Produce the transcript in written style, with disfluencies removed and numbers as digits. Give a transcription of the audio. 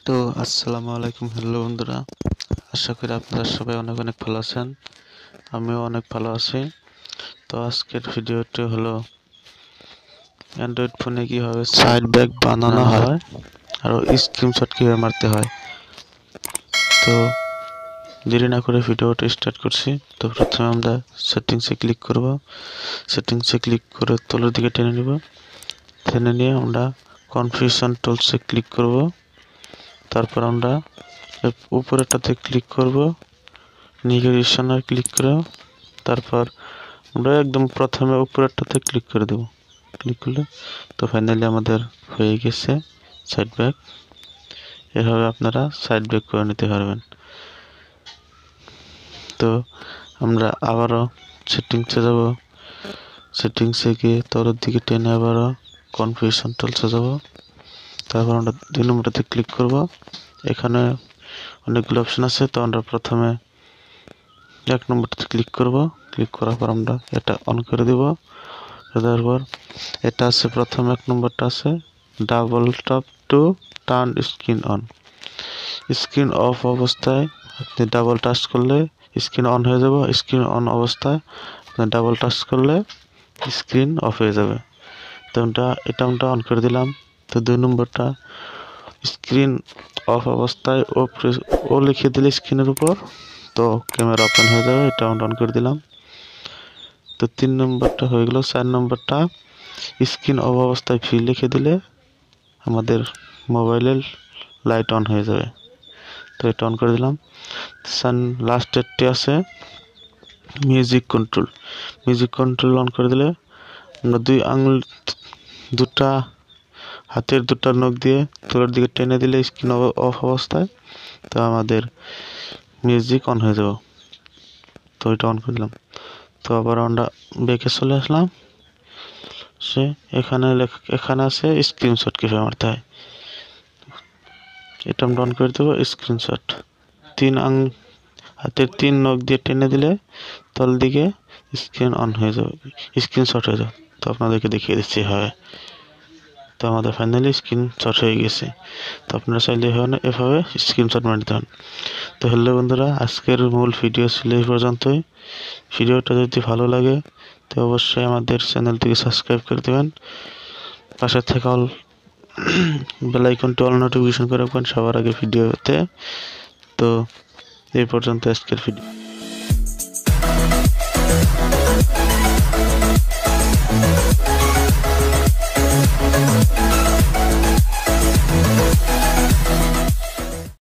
তো আসসালামু আলাইকুম, হ্যালো বন্ধুরা। আশা করি আপনারা সবাই অনেক অনেক ভালো আছেন। আমিও অনেক ভালো আছি। তো আজকের ভিডিওটি হলো অ্যান্ড্রয়েড ফোনে কীভাবে সাইড ব্যাগ বানানো হয় আর স্ক্রিনশট কীভাবে মারতে হয়। তো দেরি না করে ভিডিওটা স্টার্ট করছি। তো প্রথমে আমরা সেটিংসে ক্লিক করব। সেটিংসে ক্লিক করে তলের দিকে টেনে নিব। টেনে নিয়ে আমরা কনফিগারেশন টুলসে ক্লিক করব। তারপর আমরা উপরেরটাতে ক্লিক করব, নেভিগেশনে ক্লিক করে তারপর আমরা একদম প্রথমে উপরেরটাতে ক্লিক করে দেব। ক্লিক করলে তো ফাইনালি আমাদের হয়ে গেছে সাইড ব্যাগ। এভাবে আপনারা সাইড ব্যাগ করে নিতে পারবেন। তো আমরা আবারও সেটিংসে যাব। সেটিংসে গিয়ে তলের দিকে টেনে আবারও কনফিগারেশন টুলসে যাব। তারপর আমরা 2 নম্বরটাতে ক্লিক করব। এখানে অনেকগুলো অপশন আছে। তো আমরা প্রথমে 1 নম্বরটাতে ক্লিক করব। ক্লিক করার পর আমরা এটা অন করে দেব। দেওয়ার পর এটা আছে প্রথম 1 নম্বরটা আছে double tap to turn screen on. Screen off অবস্থায় আপনি ডাবল টাচ করলে স্ক্রিন অন হয়ে যাবে। স্ক্রিন অন অবস্থায় আপনি ডাবল টাচ করলে স্ক্রিন অফ হয়ে যাবে। তো এটা আমরা অন করে দিলাম। তো 2 নম্বরটা স্ক্রিন অফ অবস্থায় ও লিখে দিলে স্ক্রিনের উপর তো ক্যামেরা ওপেন হয়ে যাবে। এটা আমরা অন করে দিলাম। তো 3 নম্বরটা হয়ে গেল। 4 নম্বরটা স্ক্রিন অফ অবস্থায় ভি লিখে দিলে আমাদের মোবাইলের লাইট অন হয়ে যাবে। তো এটা অন করে দিলাম। লাস্টেরটি আছে music control. Music control on করে দিলে আমরা 2 আঙুল দুটা হাতের দুটা নখ দিয়ে তলের দিকে টেনে দিলে স্ক্রিন অফ অবস্থায় তো আমাদের মিউজিক অন হয়ে যাবে। তো এটা অন করে দিলাম। তো আবার আমরা ব্যাকে চলে আসলাম। এখানে আছে স্ক্রিনশট কীভাবে মারতে হয়। এটা আমরা অন করে দেবো। স্ক্রিনশট হাতের 3 নখ দিয়ে টেনে দিলে তল দিকে স্ক্রিন অন হয়ে যাবে, স্ক্রিনশট হয়ে যাবে। তো আপনাদেরকে দেখিয়ে দিচ্ছি হয়। তো আমাদের ফাইনালি স্ক্রিনশট হয়ে গেছে। তো আপনারা চাইলে এভাবে স্ক্রিনশট মারতে হন। তো হ্যালো বন্ধুরা, আজকের মূল ভিডিও ছিল এই পর্যন্তই। ভিডিওটা যদি ভালো লাগে তো অবশ্যই আমাদের চ্যানেলটিকে সাবস্ক্রাইব করে দেবেন। পাশে থাকা বেল আইকনটি অল নোটিফিকেশন করে রাখবেন সবার আগে ভিডিওতে। তো এই পর্যন্ত আজকের ভিডিও।